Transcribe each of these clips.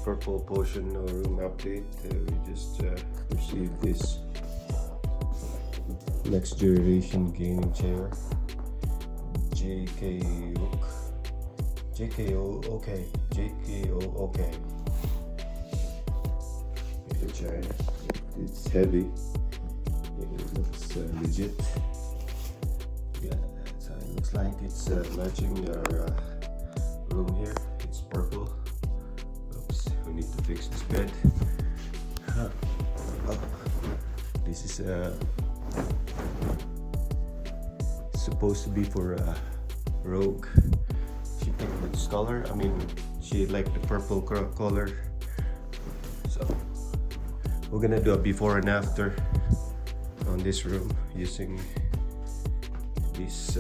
purple potion AURUM update. We just received this next generation gaming chair, JKO. Give it a try. It's heavy. It looks legit. Yeah, so it looks like it's matching our room here. It's purple. Oops, we need to fix this bed. Oh, this is supposed to be for Rogue. She picked this color. I mean, she liked the purple color. So we're gonna do a before and after on this room using this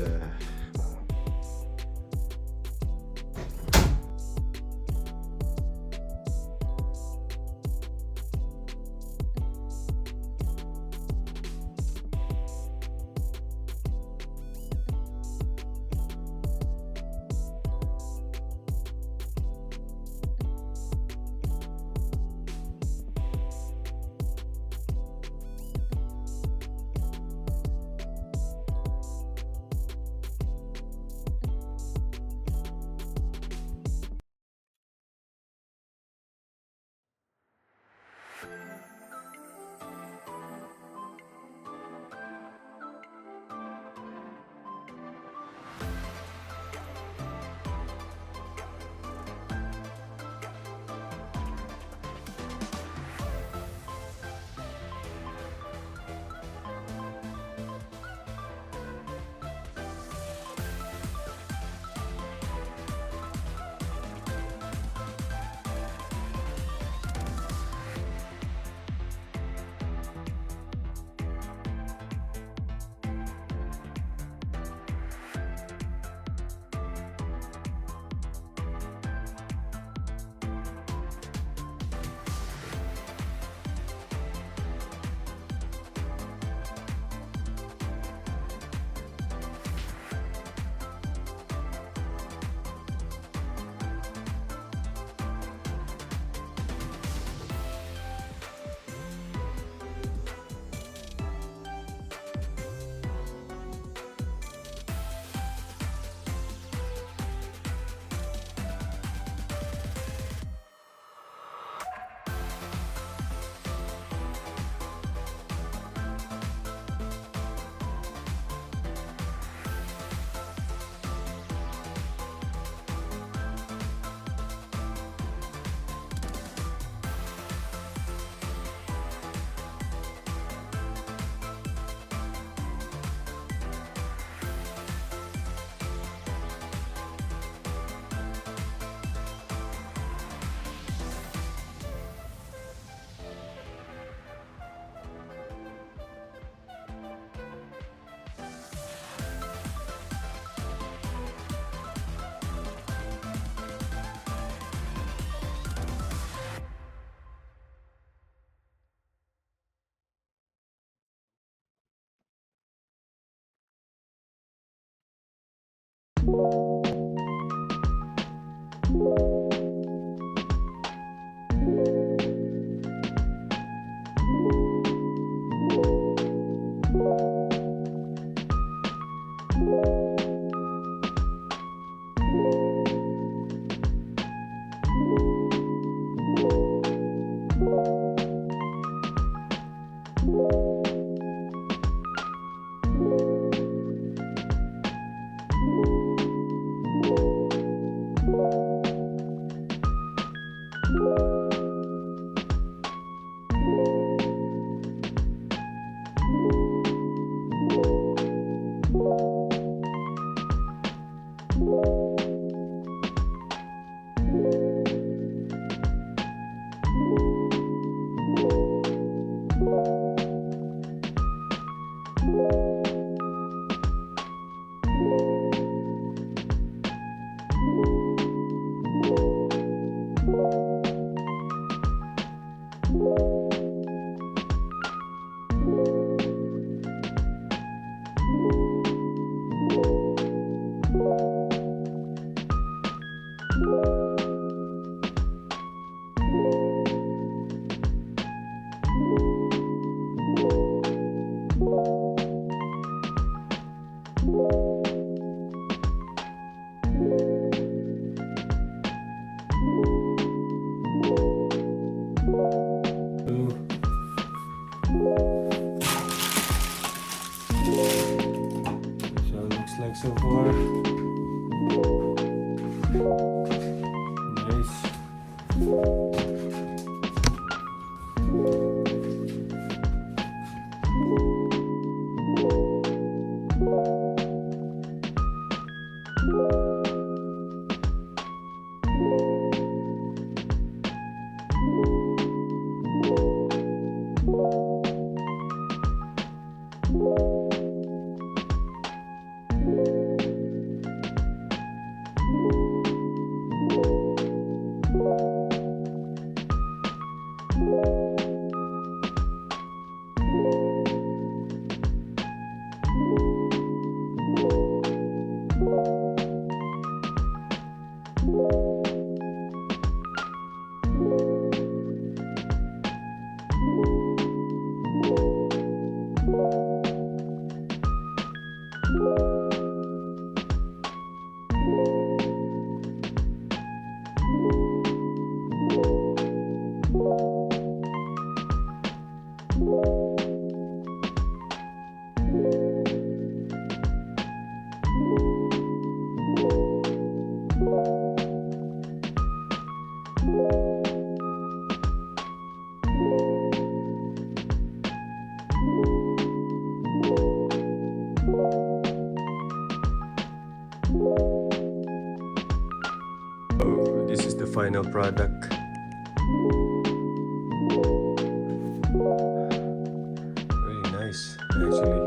so far. Nice. This is the final product. Really nice, actually.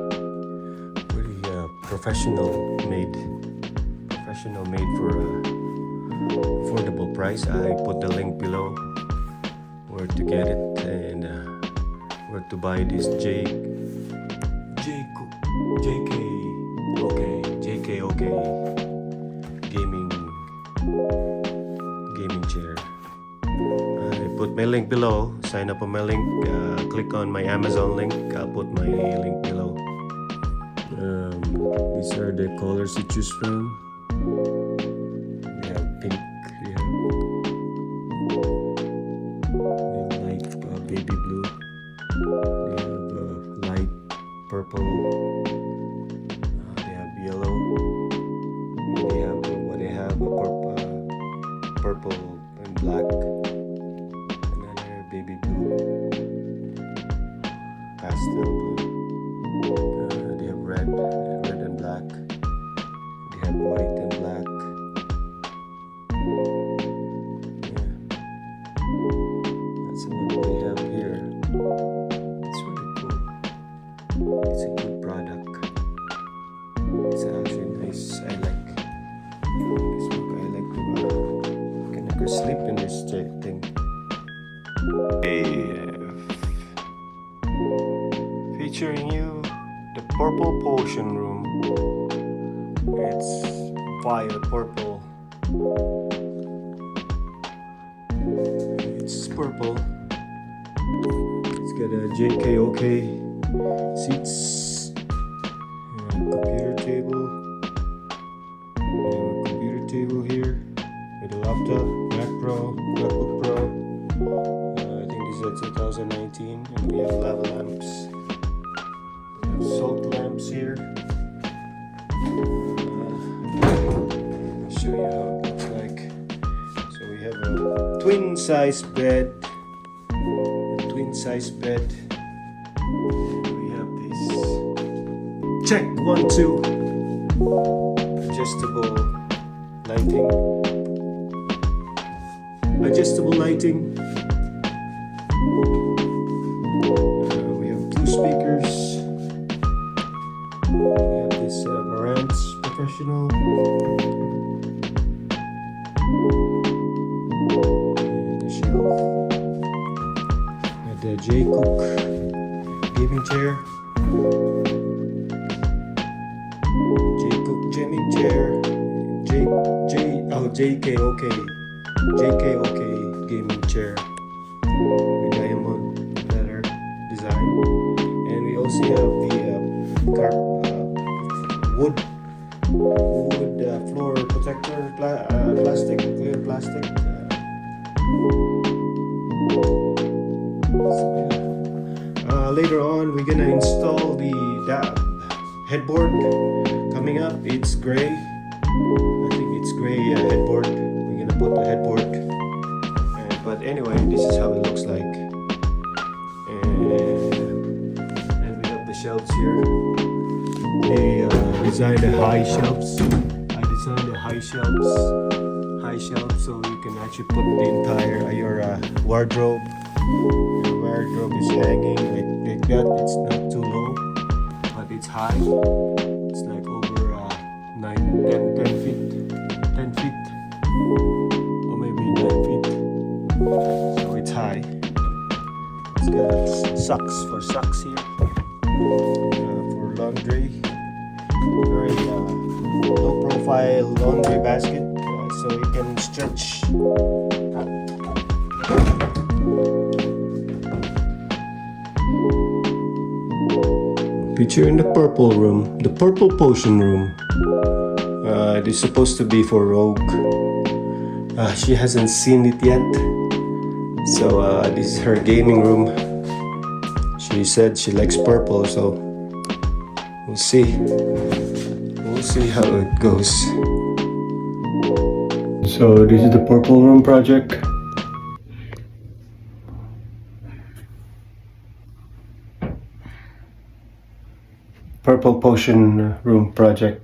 Pretty professional made for affordable price. I put the link below where to get it and where to buy this JKOK gaming chair. I put my link below. Sign up on my link. Click on my Amazon link. I'll put my link below. These are the colors to choose from. We have pink. We have light baby blue. We have light purple. They have yellow. They have purple and black, and then here baby blue, pastel blue. They have red and black. They have white and black. Yeah, that's what they have here. It's really cool. It's a good product. It's actually nice. I like this book. I like to sleep in this thing. Featuring you, the Purple Potion Room. It's fire purple. It's purple. It's got a JKOK seats, computer table. We have a computer table here with a laptop. MacBook Pro. I think this is a 2019, and we have lava lamps. We have salt lamps here. I'll show you how it looks like. So we have a twin size bed. And we have this. Check 1, 2. Adjustable lighting. We have 2 speakers. We have this Marantz Professional. And the shelf. And the JKOK gaming chair. JKOK gaming chair. JKOK gaming chair with diamond leather design, and we also have the wood floor protector, clear plastic. Later on, we're gonna install the headboard. coming up. It's gray. I think it's gray headboard. We're gonna put the headboard. But anyway, this is how it looks like. And we have the shelves here. They designed the high shelves. I designed the high shelves so you can actually put the entire your wardrobe. Your wardrobe is hanging like that. It's not too low, but it's high. It's like over 10 feet, 10 feet, or maybe 9 feet. So it's high. It's got socks for socks here, for laundry. Very low profile laundry basket, so it can stretch. Picture in the purple room, the purple potion room. It is supposed to be for Rogue. She hasn't seen it yet, so this is her gaming room. She said she likes purple, so we'll see. We'll see how it goes. So this is the purple room project. Purple potion room project.